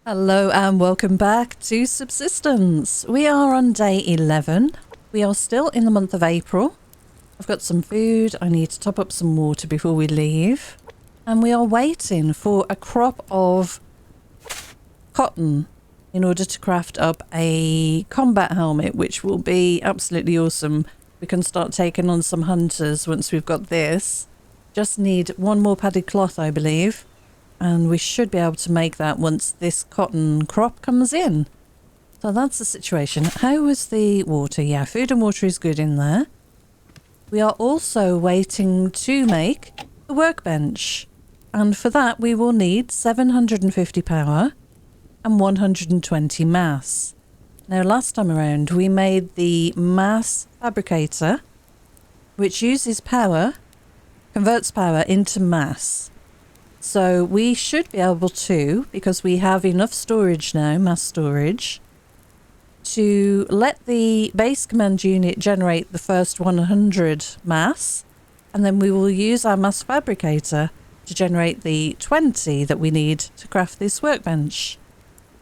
Hello and welcome back to Subsistence. We are on day 11. We are still in the month of April. I've got some food. I need to top up some water before we leave. And we are waiting for a crop of cotton in order to craft up a combat helmet, which will be absolutely awesome. We can start taking on some hunters once we've got this. Just need one more padded cloth, I believe. And we should be able to make that once this cotton crop comes in. So that's the situation. How is the water? Yeah, food and water is good in there. We are also waiting to make the workbench. And for that we will need 750 power and 120 mass. Now last time around we made the mass fabricator, which uses power, converts power into mass. So we should be able to, because we have enough storage now, mass storage, to let the base command unit generate the first 100 mass, and then we will use our mass fabricator to generate the 20 that we need to craft this workbench.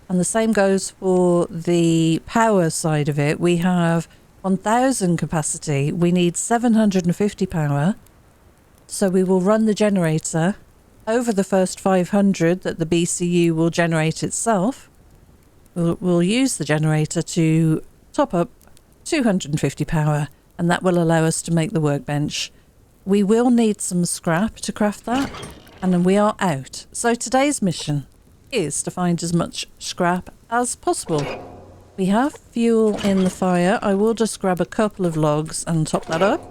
And the same goes for the power side of it. We have 1000 capacity. We need 750 power. So we will run the generator over the first 500 that the BCU will generate itself. We'll use the generator to top up 250 power, and that will allow us to make the workbench. We will need some scrap to craft that, and then we are out. So today's mission is to find as much scrap as possible. We have fuel in the fire. I will just grab a couple of logs and top that up.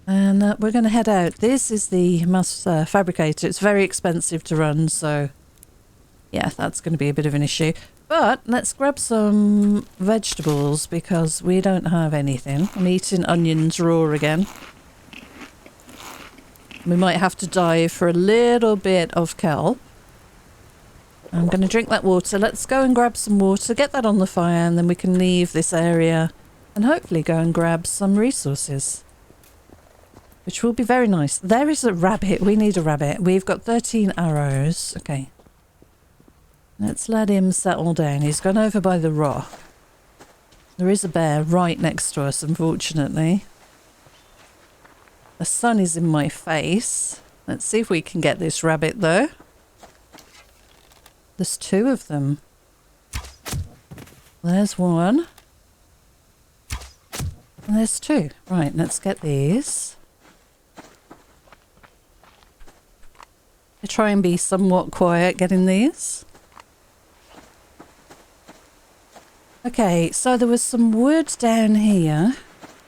And we're going to head out. This is the mass fabricator. It's very expensive to run, so yeah, that's going to be a bit of an issue. But let's grab some vegetables because we don't have anything. I'm eating onions raw again. We might have to dive for a little bit of kelp. I'm going to drink that water. Let's go and grab some water, get that on the fire, and then we can leave this area and hopefully go and grab some resources, which will be very nice. There is a rabbit. We need a rabbit. We've got 13 arrows. Okay. Let's let him settle down. He's gone over by the rock. There is a bear right next to us, unfortunately. The sun is in my face. Let's see if we can get this rabbit, though. There's two of them. There's one. And there's two. Right, let's get these. I try and be somewhat quiet getting these. Okay, so there was some wood down here,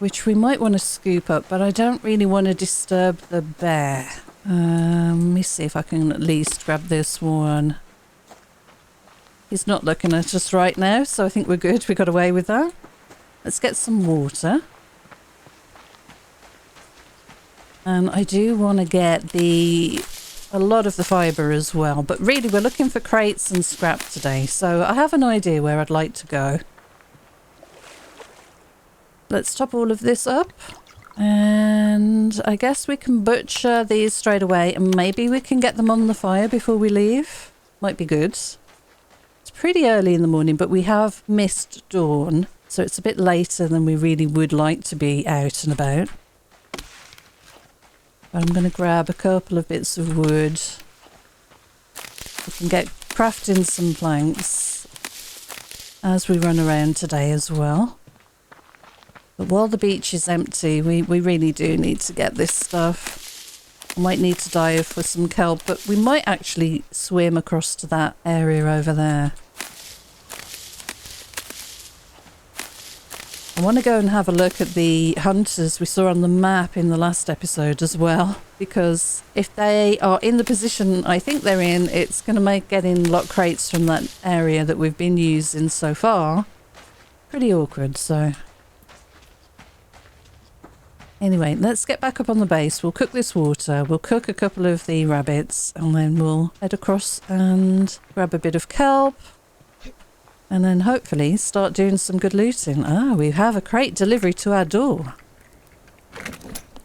which we might want to scoop up, but I don't really want to disturb the bear. Let me see if I can at least grab this one. He's not looking at us right now, so I think we're good. We got away with that. Let's get some water. And I do want to get a lot of the fibre as well, but really we're looking for crates and scrap today, so I have an idea where I'd like to go. Let's top all of this up, and I guess we can butcher these straight away, and maybe we can get them on the fire before we leave. Might be good. It's pretty early in the morning, but we have missed dawn, so it's a bit later than we really would like to be out and about. I'm going to grab a couple of bits of wood. We can get crafting some planks as we run around today as well. But while the beach is empty, we really do need to get this stuff. I might need to dive for some kelp, but we might actually swim across to that area over there. I want to go and have a look at the hunters we saw on the map in the last episode as well, because if they are in the position I think they're in, it's going to make getting lock crates from that area that we've been using so far pretty awkward. So anyway, let's get back up on the base. We'll cook this water, we'll cook a couple of the rabbits, and then we'll head across and grab a bit of kelp. And then hopefully start doing some good looting. Ah, we have a crate delivery to our door.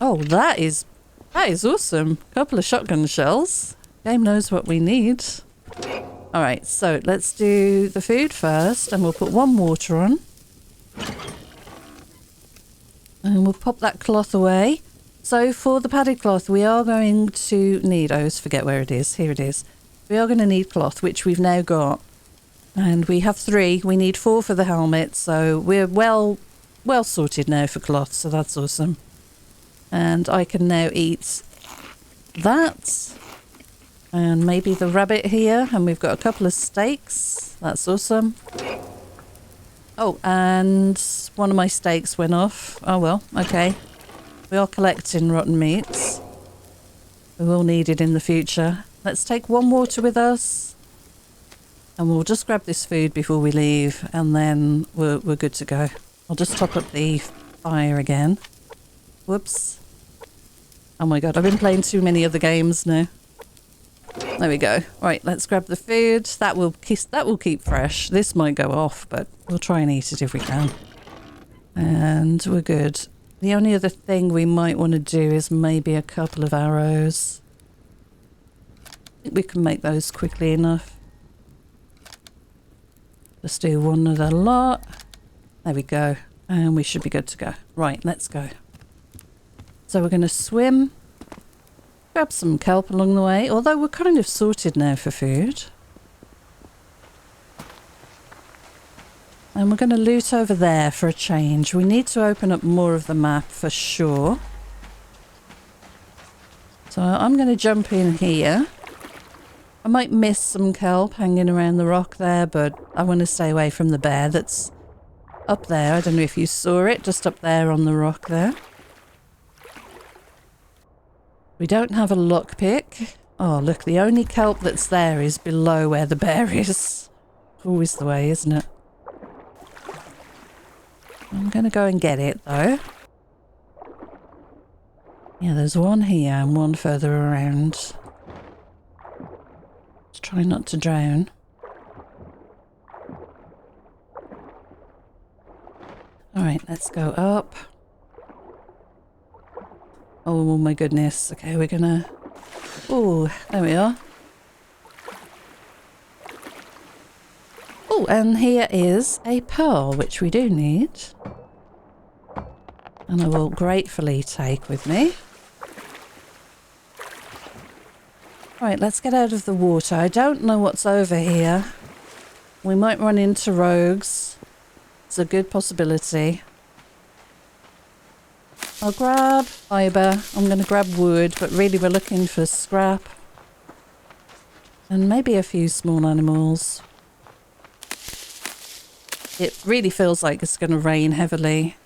Oh, that is awesome. Couple of shotgun shells. Game knows what we need. All right, so let's do the food first, and we'll put 1 water on. And we'll pop that cloth away. So for the padded cloth, we are going to need... I always forget where it is. Here it is. We are going to need cloth, which we've now got. And we have 3. We need 4 for the helmet, so we're well sorted now for cloth, so that's awesome. And I can now eat that. And maybe the rabbit here. And we've got a couple of steaks. That's awesome. Oh, and one of my steaks went off. Oh well, okay. We are collecting rotten meats. We will need it in the future. Let's take 1 water with us. And we'll just grab this food before we leave. And then we're good to go. I'll just top up the fire again. Whoops. Oh my god, I've been playing too many other games now. There we go. Right, let's grab the food. That will keep fresh. This might go off, but we'll try and eat it if we can. And we're good. The only other thing we might want to do is maybe a couple of arrows. I think we can make those quickly enough. Just do 1 of the lot. There we go. And we should be good to go. Right, let's go. So we're going to swim. Grab some kelp along the way, although we're kind of sorted now for food. And we're going to loot over there for a change. We need to open up more of the map for sure. So I'm going to jump in here. I might miss some kelp hanging around the rock there, but I want to stay away from the bear that's up there. I don't know if you saw it, just up there on the rock there. We don't have a lockpick. Oh, look, the only kelp that's there is below where the bear is. Always the way, isn't it? I'm going to go and get it, though. Yeah, there's 1 here and 1 further around. Let's try not to drown. All right, let's go up. Oh my goodness. Okay, we're gonna... Oh, there we are. Oh, and here is a pearl, which we do need. And I will gratefully take with me. Right, let's get out of the water. I don't know what's over here. We might run into rogues. It's a good possibility. I'll grab fibre. I'm going to grab wood, but really we're looking for scrap. And maybe a few small animals. It really feels like it's going to rain heavily,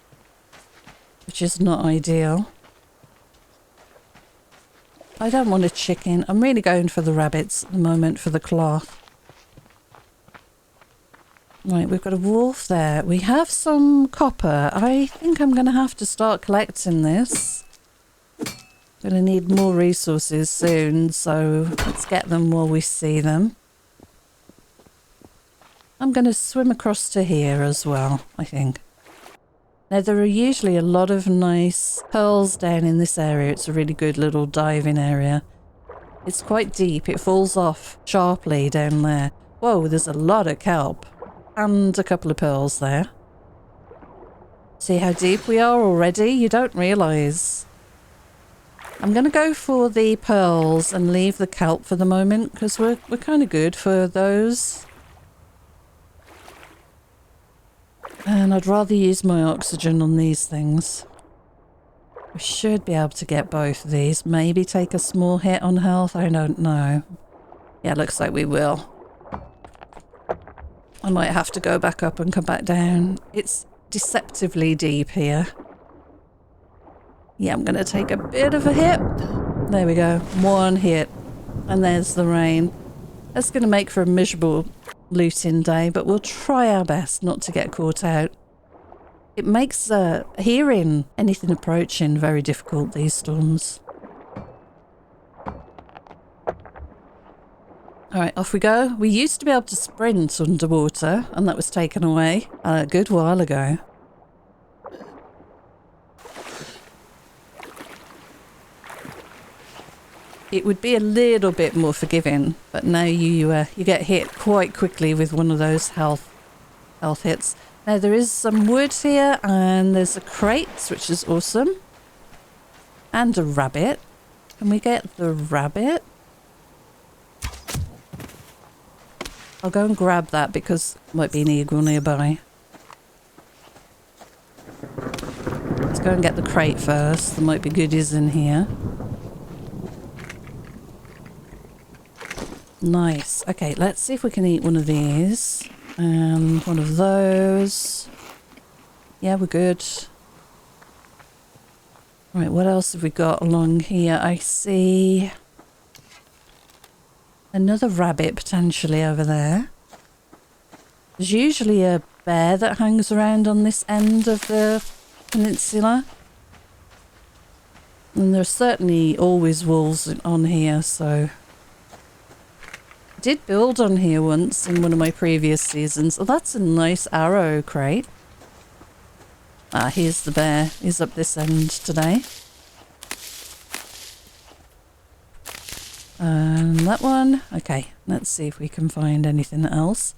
which is not ideal. I don't want a chicken. I'm really going for the rabbits at the moment for the cloth. Right, we've got a wolf there. We have some copper. I think I'm going to have to start collecting this. Going to need more resources soon, so let's get them while we see them. I'm going to swim across to here as well, I think. Now, there are usually a lot of nice pearls down in this area. It's a really good little diving area. It's quite deep. It falls off sharply down there. Whoa, there's a lot of kelp. And a couple of pearls there. See how deep we are already? You don't realise. I'm going to go for the pearls and leave the kelp for the moment, because we're kind of good for those. And I'd rather use my oxygen on these things. We should be able to get both of these. Maybe take a small hit on health. I don't know. Yeah, looks like we will. I might have to go back up and come back down. It's deceptively deep here. Yeah, I'm going to take a bit of a hit. There we go. 1 hit. And there's the rain. That's going to make for a miserable looting day, but we'll try our best not to get caught out. It makes hearing anything approaching very difficult, these storms. Alright, off we go. We used to be able to sprint underwater, and that was taken away a good while ago. it would be a little bit more forgiving, but now you get hit quite quickly with one of those health hits. Now there is some wood here, and there's a crate, which is awesome, and a rabbit. Can we get the rabbit? I'll go and grab that because there might be an eagle nearby. Let's go and get the crate first. There might be goodies in here. Nice. Okay, let's see if we can eat one of these. And one of those. Yeah, we're good. Right, what else have we got along here? I see another rabbit potentially over there. There's usually a bear that hangs around on this end of the peninsula. And there's certainly always wolves on here, so... I did build on here once in one of my previous seasons. Oh, that's a nice arrow crate. Ah, here's the bear. He's up this end today. And that one. Okay, let's see if we can find anything else.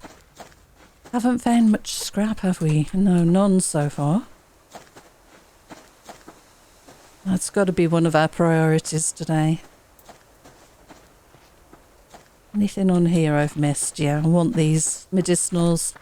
Haven't found much scrap, have we? No, none so far. That's got to be one of our priorities today. Anything on here I've missed? Yeah, I want these medicinals.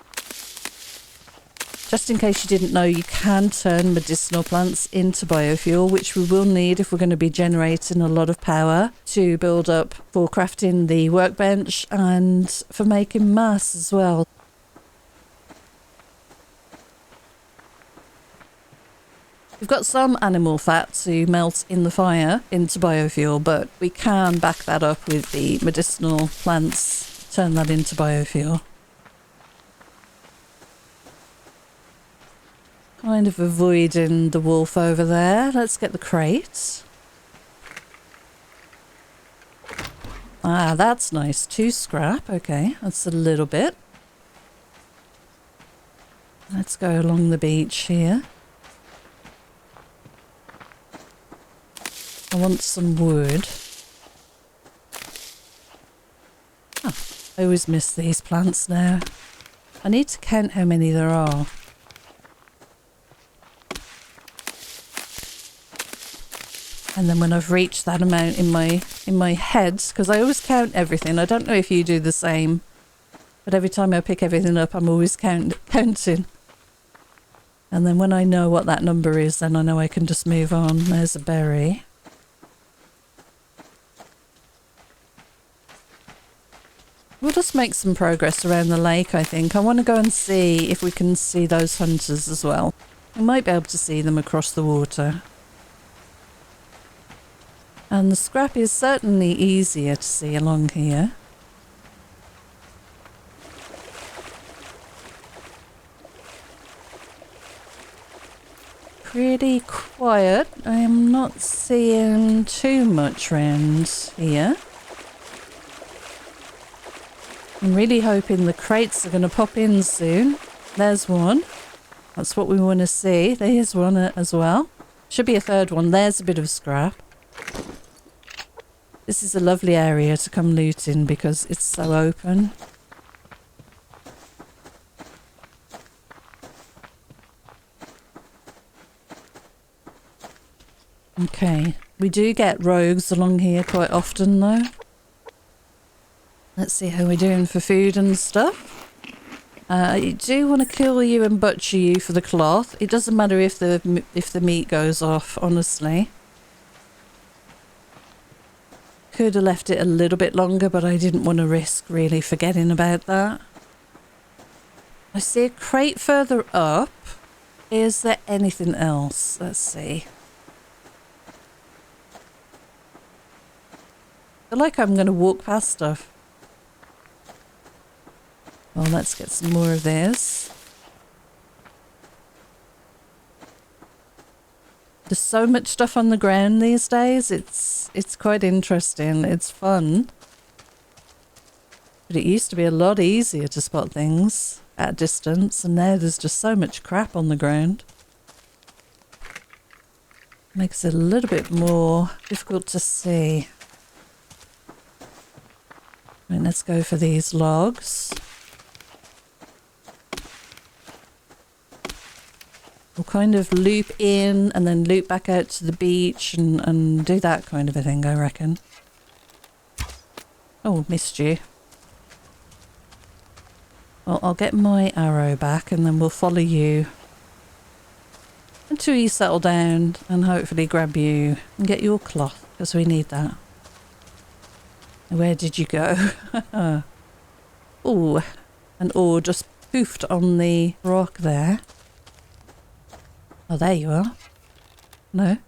Just in case you didn't know, you can turn medicinal plants into biofuel, which we will need if we're going to be generating a lot of power to build up for crafting the workbench and for making mass as well. We've got some animal fat to melt in the fire into biofuel, but we can back that up with the medicinal plants, turn that into biofuel. Kind of avoiding the wolf over there. Let's get the crate. Ah, that's nice. 2 scrap. Okay, that's a little bit. Let's go along the beach here. I want some wood. Oh, I always miss these plants now. I need to count how many there are. And then when I've reached that amount in my head, because I always count everything. I don't know if you do the same, but every time I pick everything up, I'm always counting. And then when I know what that number is, then I know I can just move on. There's a berry. We'll just make some progress around the lake, I think. I want to go and see if we can see those hunters as well. We might be able to see them across the water. And the scrap is certainly easier to see along here. Pretty quiet. I am not seeing too much around here. I'm really hoping the crates are going to pop in soon. There's one. That's what we want to see. There's one as well. Should be a third one. There's a bit of scrap. This is a lovely area to come looting because it's so open. Okay. We do get rogues along here quite often though. Let's see how we're doing for food and stuff. I do want to kill you and butcher you for the cloth. It doesn't matter if the meat goes off, honestly. Could have left it a little bit longer, but I didn't want to risk really forgetting about that. I see a crate further up. Is there anything else? Let's see. I feel like I'm going to walk past stuff. Well, let's get some more of this. There's so much stuff on the ground these days. It's quite interesting. It's fun. But it used to be a lot easier to spot things at a distance, and now there's just so much crap on the ground. Makes it a little bit more difficult to see. Right, let's go for these logs. We'll kind of loop in and then loop back out to the beach and do that kind of a thing, I reckon. Oh, missed you. Well, I'll get my arrow back and then we'll follow you until you settle down and hopefully grab you and get your cloth, because we need that. Where did you go? Oh, an ore just poofed on the rock there. Oh, there you are. No.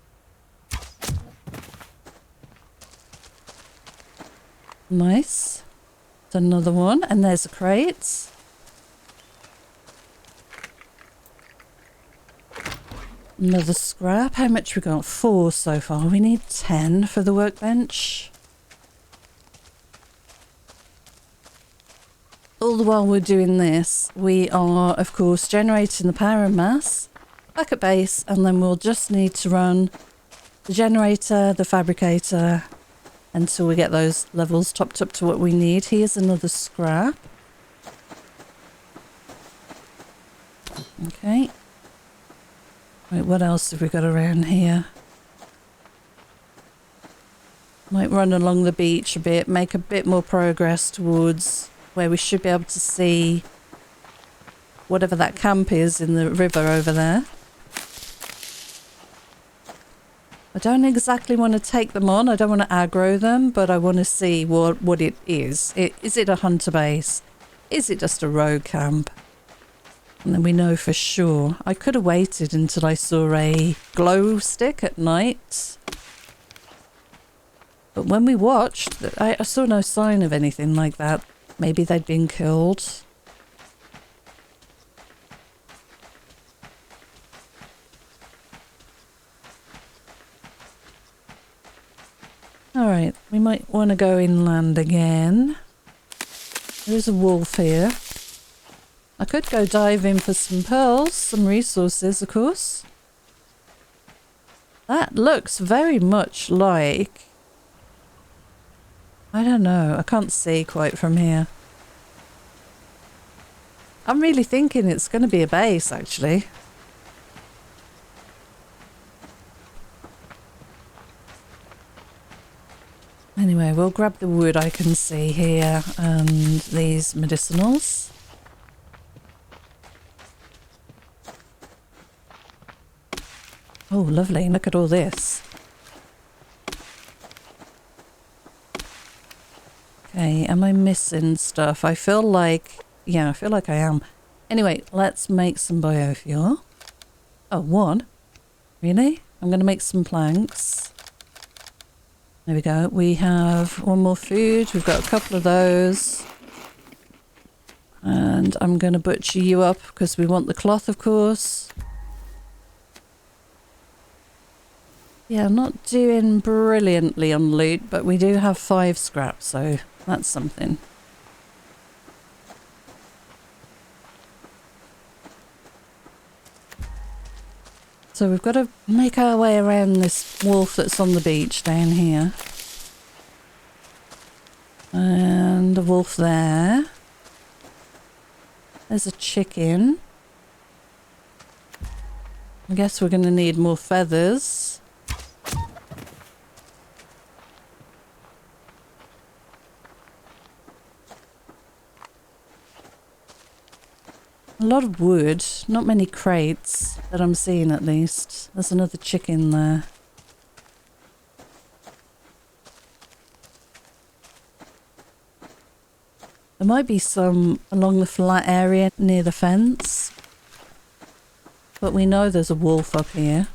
Nice. There's another one, and there's a crate. Another scrap. How much we got? 4 so far. We need 10 for the workbench. All the while we're doing this, we are, of course, generating the power and mass back at base, and then we'll just need to run the generator, the fabricator, until we get those levels topped up to what we need. Here's another scrap. Okay. Right, what else have we got around here? Might run along the beach a bit, make a bit more progress towards where we should be able to see whatever that camp is in the river over there. I don't exactly want to take them on. I don't want to aggro them, but I want to see what it is. Is it a hunter base? Is it just a road camp? And then we know for sure. I could have waited until I saw a glow stick at night. But when we watched, I saw no sign of anything like that. Maybe they'd been killed. Alright, we might want to go inland again. There's a wolf here. I could go dive in for some pearls, some resources, of course. That looks very much like... I don't know, I can't see quite from here. I'm really thinking it's going to be a base, actually. Anyway, we'll grab the wood I can see here and these medicinals. Oh, lovely. Look at all this. Okay, am I missing stuff? I feel like... Yeah, I feel like I am. Anyway, let's make some biofuel. Oh, 1? Really? I'm going to make some planks. There we go. We have 1 more food. We've got a couple of those. And I'm going to butcher you up because we want the cloth, of course. Yeah, I'm not doing brilliantly on loot, but we do have 5 scraps, so that's something. So we've got to make our way around this wolf that's on the beach down here. And a wolf there. There's a chicken. I guess we're going to need more feathers. A lot of wood, not many crates that I'm seeing at least. There's another chicken there. There might be some along the flat area near the fence. But we know there's a wolf up here.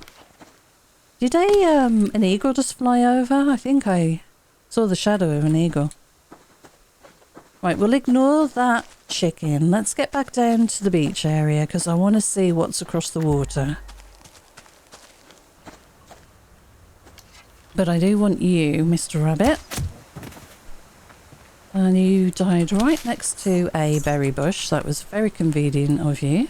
Did an eagle just fly over? I think I saw the shadow of an eagle. Right, we'll ignore that chicken. Let's get back down to the beach area because I want to see what's across the water. But I do want you, Mr. Rabbit. And you died right next to a berry bush. That was very convenient of you.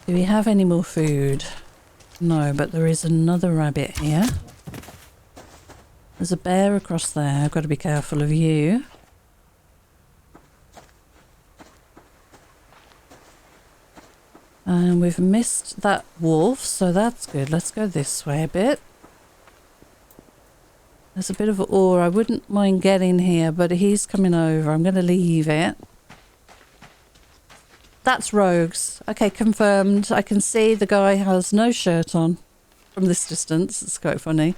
Do we have any more food? No, but there is another rabbit here. There's a bear across there. I've got to be careful of you. And we've missed that wolf, so that's good. Let's go this way a bit. There's a bit of ore. I wouldn't mind getting here, but he's coming over. I'm going to leave it. That's rogues. Okay, confirmed. I can see the guy has no shirt on from this distance. It's quite funny.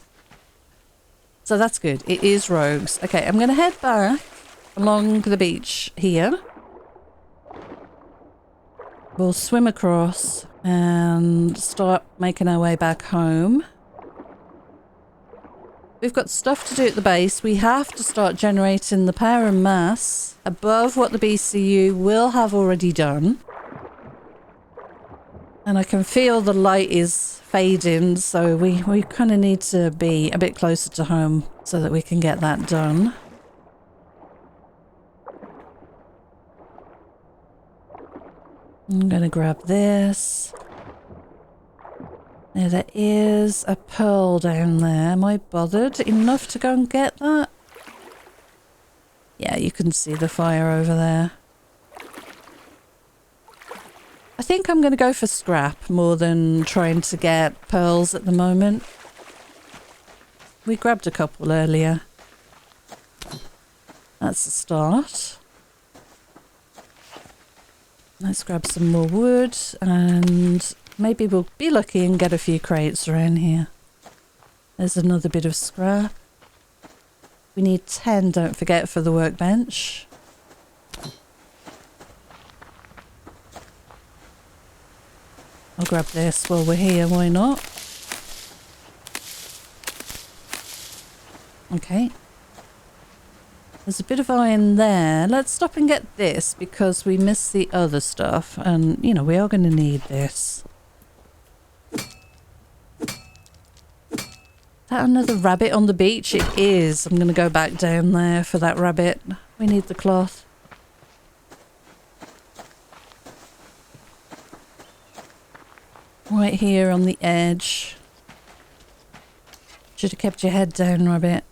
So that's good. It is rogues. Okay, I'm going to head back along the beach here. We'll swim across and start making our way back home. We've got stuff to do at the base. We have to start generating the power and mass above what the BCU will have already done. And I can feel the light is fading, so we kind of need to be a bit closer to home so that we can get that done. I'm going to grab this. Now there is a pearl down there. Am I bothered enough to go and get that? Yeah, you can see the fire over there. I think I'm going to go for scrap more than trying to get pearls at the moment. We grabbed a couple earlier. That's the start. Let's grab some more wood and maybe we'll be lucky and get a few crates around here. There's another bit of scrap. We need 10, don't forget, for the workbench. I'll grab this while we're here, why not? Okay. There's a bit of iron there. Let's stop and get this because we missed the other stuff and, you know, we are going to need this. Is that another rabbit on the beach? It is. I'm going to go back down there for that rabbit. We need the cloth. Right here on the edge. Should have kept your head down, rabbit.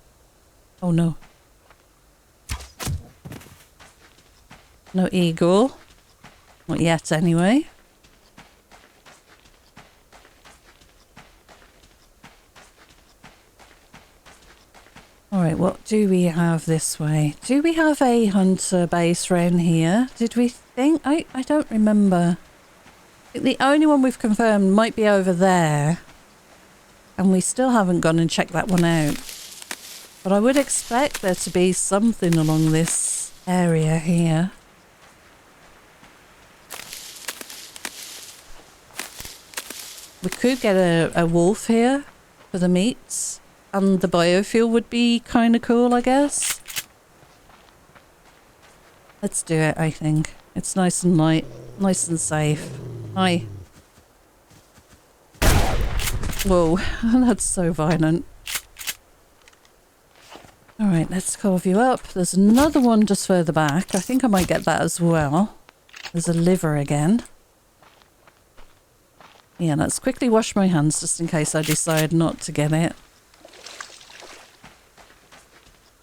Oh no. No eagle. Not yet, anyway. Alright, what do we have this way? Do we have a hunter base around here? Did we think? I don't remember. I think the only one we've confirmed might be over there. And we still haven't gone and checked that one out. But I would expect there to be something along this area here. We could get a wolf here for the meats. And the biofuel would be kind of cool, I guess. Let's do it, I think. It's nice and light. Nice and safe. Hi. Whoa, that's so violent. Alright, let's carve you up. There's another one just further back. I think I might get that as well. There's a liver again. Yeah, let's quickly wash my hands just in case I decide not to get it.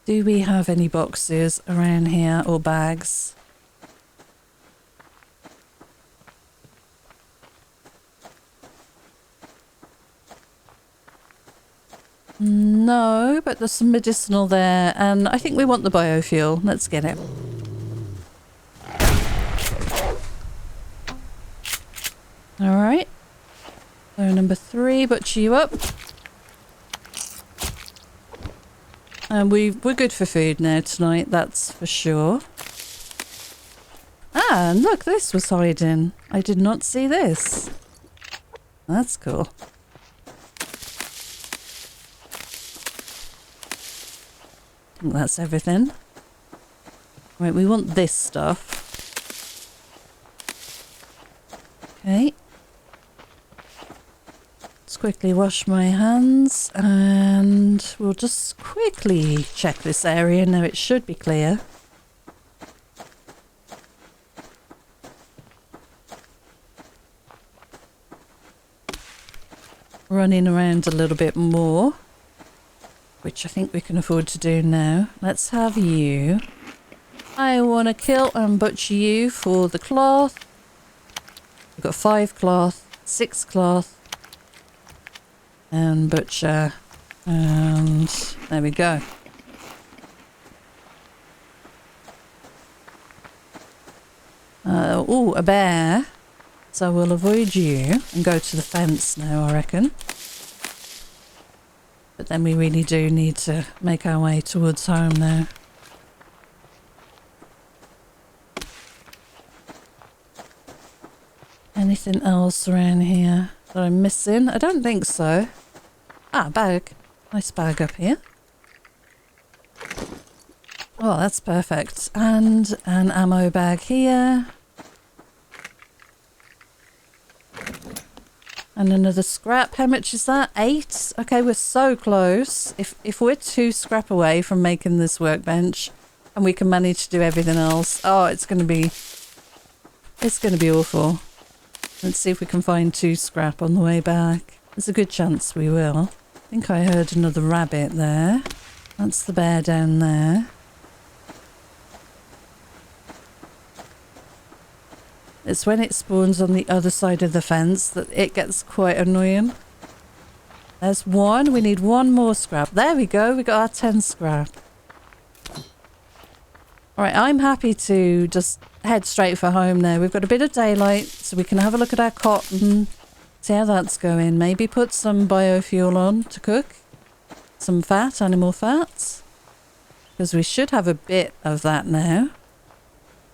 Do we have any boxes around here or bags? No, but there's some medicinal there and I think we want the biofuel. Let's get it. Alright. So number 3, butcher you up. And we're good for food now tonight, that's for sure. Ah, and look, this was hiding. I did not see this. That's cool. I think that's everything. Right, we want this stuff. Okay. Let's quickly wash my hands and we'll just quickly check this area. Now it should be clear. Running around a little bit more. which I think we can afford to do now. Let's have you. I want to kill and butcher you for the cloth. We've got 5 cloth, 6 cloth, and butcher. And there we go. Oh, a bear. So we'll avoid you and go to the fence now, I reckon. But then we really do need to make our way towards home now. Anything else around here that I'm missing? I don't think so. Ah, bag. Nice bag up here. Oh, that's perfect. And an ammo bag here. And another scrap. How much is that? 8? Okay, we're so close. If we're 2 scrap away from making this workbench and we can manage to do everything else, oh, it's going to be awful. Let's see if we can find 2 scrap on the way back. There's a good chance we will. I think I heard another rabbit there. That's the bear down there. It's when it spawns on the other side of the fence that it gets quite annoying. There's 1. We need 1 more scrap. There we go. We got our 10 scrap. Alright, I'm happy to just head straight for home now. We've got a bit of daylight, so we can have a look at our cotton, see how that's going. Maybe put some biofuel on to cook. Some fat, animal fat. Because we should have a bit of that now.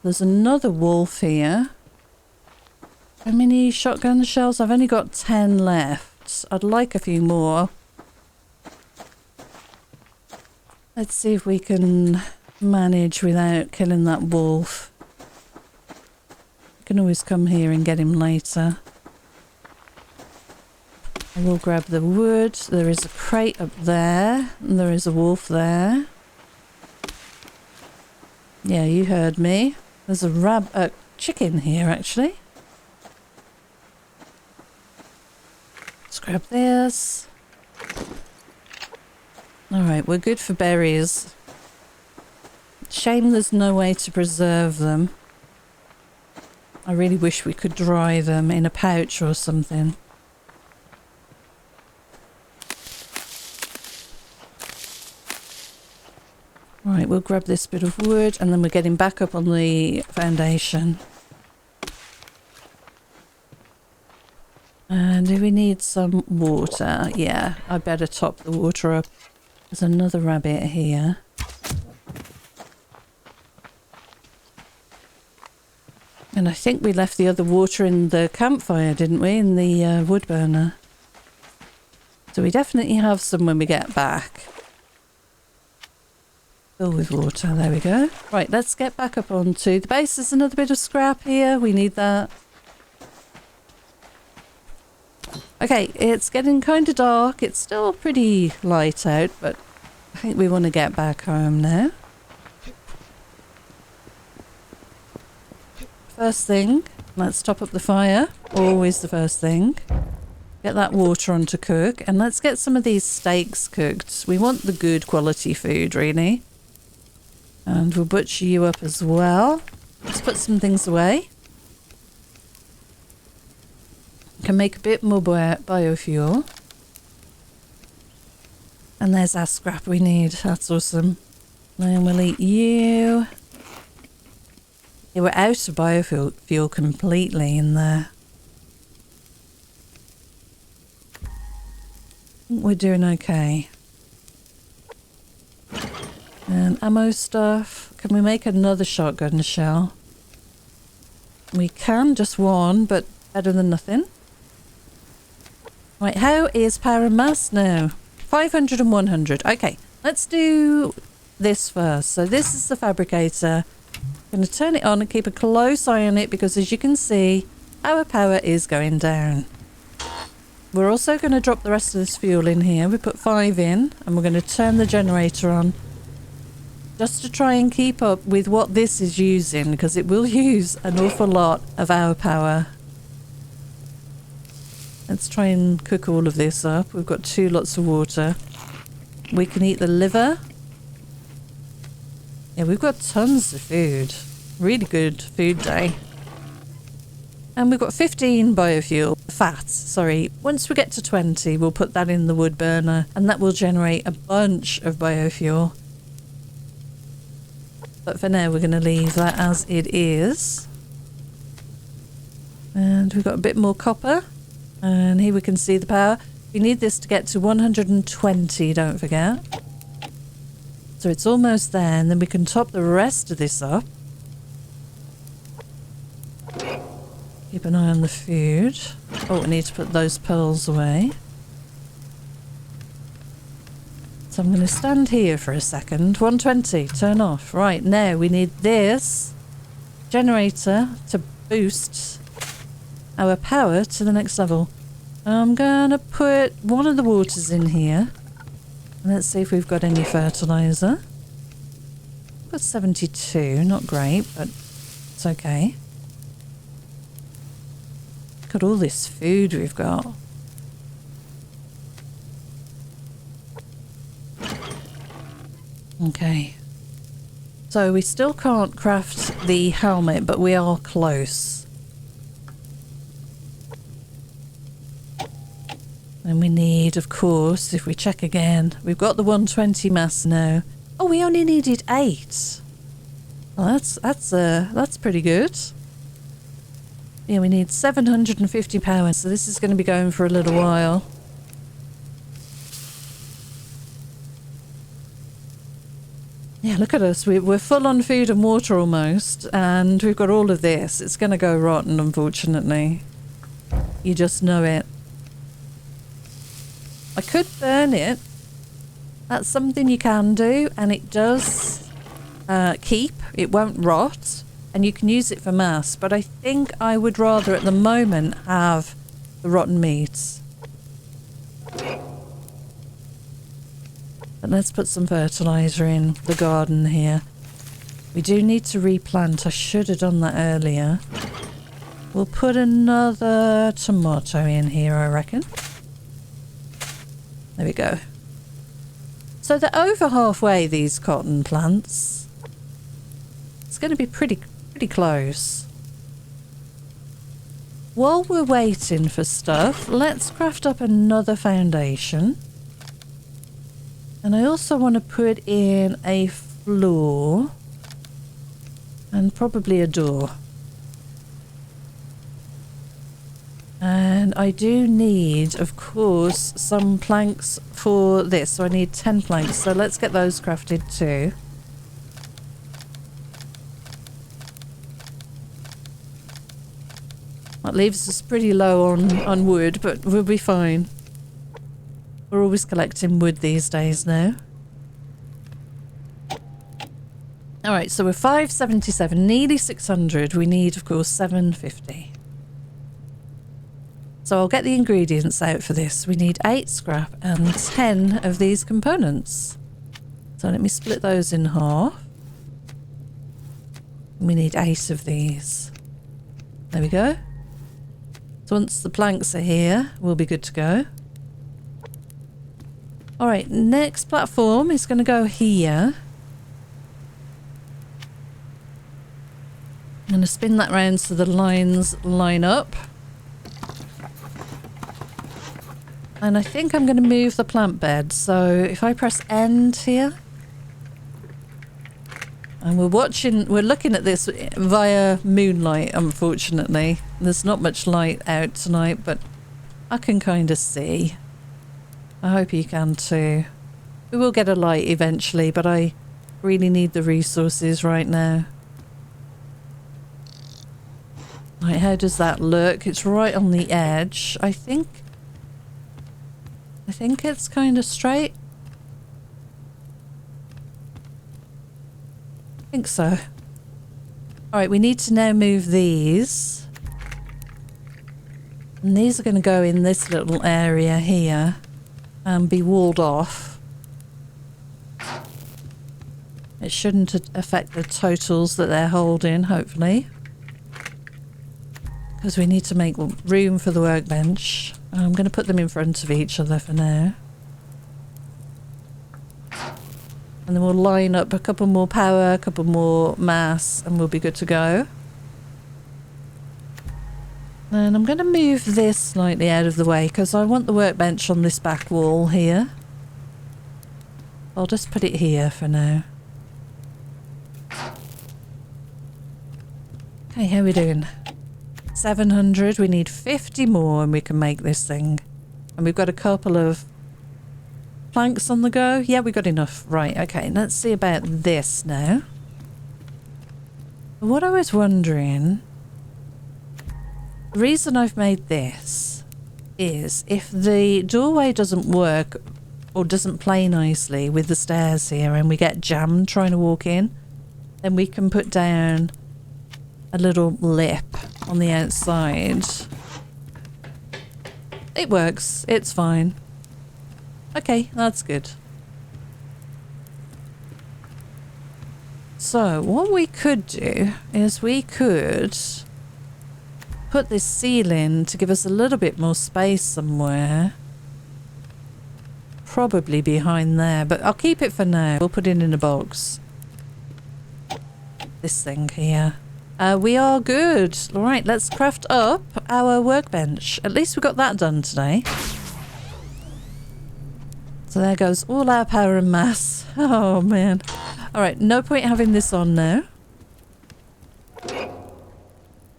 There's another wolf here. How many shotgun shells? I've only got 10 left. I'd like a few more. Let's see if we can manage without killing that wolf. You can always come here and get him later. I will grab the wood. There is a crate up there. And there is a wolf there. Yeah, you heard me. There's a chicken here, actually. Let's grab this. Alright, we're good for berries. Shame there's no way to preserve them. I really wish we could dry them in a pouch or something. Right, we'll grab this bit of wood and then we're getting back up on the foundation. And do we need some water? Yeah, I better top the water up. There's another rabbit here. And I think we left the other water in the campfire, didn't we? In the wood burner. So we definitely have some when we get back. Fill with water, there we go. Right, let's get back up onto the base. There's another bit of scrap here. We need that. Okay, it's getting kind of dark. It's still pretty light out, but I think we want to get back home now. First thing, let's top up the fire. Always the first thing. Get that water on to cook. And let's get some of these steaks cooked. We want the good quality food, really. And we'll butcher you up as well. Let's put some things away. Can make a bit more biofuel. And there's our scrap we need. That's awesome. Then we'll eat you. Yeah, we're out of biofuel completely in there. We're doing okay. And ammo stuff. Can we make another shotgun shell? We can, just 1, but better than nothing. Right, how is power and mass now? 500 and 100. Okay, let's do this first. So this is the fabricator. I'm going to turn it on and keep a close eye on it because as you can see, our power is going down. We're also going to drop the rest of this fuel in here. We put 5 in and we're going to turn the generator on just to try and keep up with what this is using because it will use an awful lot of our power. Let's try and cook all of this up. We've got 2 lots of water. We can eat the liver. Yeah, we've got tons of food. Really good food day. And we've got 15 biofuel. Fats, sorry. Once we get to 20, we'll put that in the wood burner, and that will generate a bunch of biofuel. But for now, we're going to leave that as it is. And we've got a bit more copper. And here we can see the power. We need this to get to 120, don't forget. So it's almost there, and then we can top the rest of this up. Keep an eye on the food. Oh, we need to put those pearls away. So I'm going to stand here for a second. 120, turn off. Right, now we need this generator to boost our power to the next level. I'm going to put one of the waters in here. Let's see if we've got any fertilizer. We've got 72, not great, but it's okay. Look at all this food we've got. Okay. So we still can't craft the helmet, but we are close. And we need, of course, if we check again, we've got the 120 mass now. Oh, we only needed 8. Well, that's pretty good. Yeah, we need 750 power, so this is going to be going for a little while. Yeah, look at us. We're full on food and water almost, and we've got all of this. It's going to go rotten, unfortunately. You just know it. I could burn it. That's something you can do, and it does keep. It won't rot, and you can use it for mass, but I think I would rather at the moment have the rotten meat. But let's put some fertilizer in the garden here. We do need to replant. I should have done that earlier. We'll put another tomato in here, I reckon. There we go. So they're over halfway, these cotton plants. It's going to be pretty close. While we're waiting for stuff, let's craft up another foundation. And I also want to put in a floor and probably a door. And I do need, of course, some planks for this. So I need 10 planks. So let's get those crafted too. That leaves us pretty low on wood, but we'll be fine. We're always collecting wood these days now. Alright, so we're 577, nearly 600. We need, of course, 750. So I'll get the ingredients out for this. We need 8 scrap and 10 of these components. So let me split those in half. We need 8 of these. There we go. So once the planks are here, we'll be good to go. Alright, next platform is going to go here. I'm going to spin that round so the lines line up. And I think I'm going to move the plant bed. So if I press end here. And we're looking at this via moonlight, unfortunately. There's not much light out tonight, but I can kind of see. I hope you can too. We will get a light eventually, but I really need the resources right now. Right, how does that look? It's right on the edge. I think it's kind of straight. I think so. Alright, we need to now move these. And these are going to go in this little area here and be walled off. It shouldn't affect the totals that they're holding, hopefully. Because we need to make room for the workbench. I'm going to put them in front of each other for now. And then we'll line up a couple more power, a couple more mass, and we'll be good to go. And I'm going to move this slightly out of the way because I want the workbench on this back wall here. I'll just put it here for now. Okay, how are we doing? 700. We need 50 more and we can make this thing. And we've got a couple of planks on the go. Yeah, we got enough. Right, okay. Let's see about this now. What I was wondering... The reason I've made this is if the doorway doesn't work or doesn't play nicely with the stairs here and we get jammed trying to walk in, then we can put down a little lip on the outside. It works. It's fine. Okay, that's good. So what we could do is we could put this ceiling to give us a little bit more space somewhere. Probably behind there, but I'll keep it for now. We'll put it in a box. This thing here. We are good. All right, let's craft up our workbench. At least we got that done today. So there goes all our power and mass. Oh, man. All right, no point having this on now.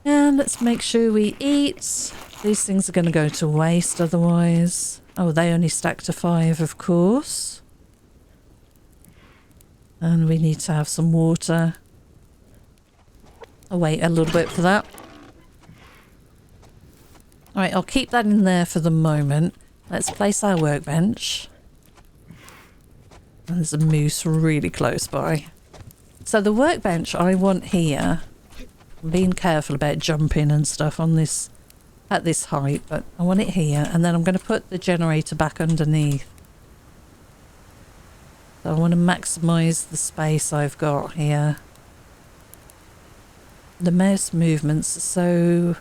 And let's make sure we eat. These things are going to go to waste otherwise. Oh, they only stack to 5, of course. And we need to have some water. I'll wait a little bit for that. Alright, I'll keep that in there for the moment. Let's place our workbench. And there's a moose really close by. So the workbench I want here... I'm being careful about jumping and stuff on this at this height, but I want it here, and then I'm going to put the generator back underneath. So I want to maximise the space I've got here. The mouse movements are so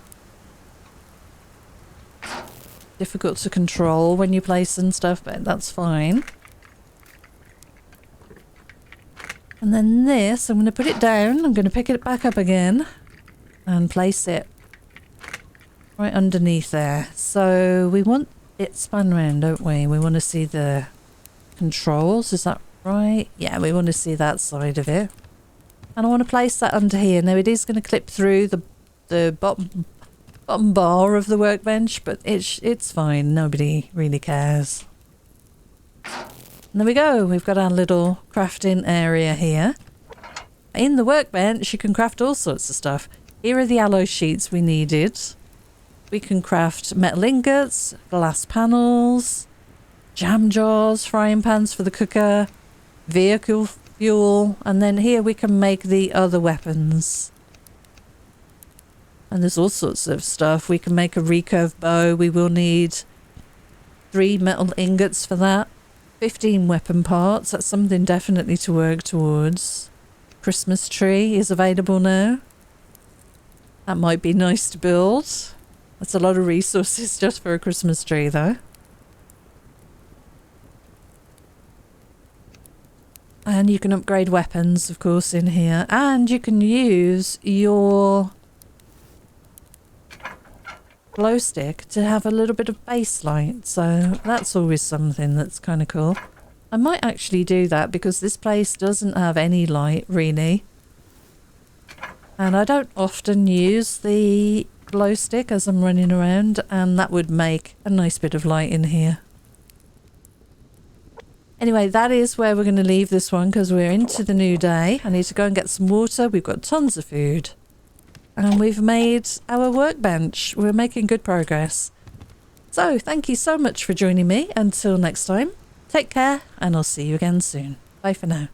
difficult to control when you place and stuff, but that's fine. And then this, I'm going to put it down, I'm going to pick it back up again. And place it right underneath there. So we want it spun round, don't we? We want to see the controls, is that right? Yeah, we want to see that side of it. And I want to place that under here. Now it is going to clip through the bottom bar of the workbench, but it's fine. Nobody really cares. And there we go. We've got our little crafting area here. In the workbench, you can craft all sorts of stuff. Here are the alloy sheets we needed. We can craft metal ingots, glass panels, jam jars, frying pans for the cooker, vehicle fuel, and then here we can make the other weapons. And there's all sorts of stuff. We can make a recurve bow. We will need 3 metal ingots for that. 15 weapon parts. That's something definitely to work towards. Christmas tree is available now. That might be nice to build. That's a lot of resources just for a Christmas tree though. And you can upgrade weapons, of course, in here. And you can use your glow stick to have a little bit of base light. So that's always something that's kind of cool. I might actually do that because this place doesn't have any light really. And I don't often use the glow stick as I'm running around, and that would make a nice bit of light in here. Anyway, that is where we're going to leave this one because we're into the new day. I need to go and get some water. We've got tons of food. And we've made our workbench. We're making good progress. So, thank you so much for joining me. Until next time, take care, and I'll see you again soon. Bye for now.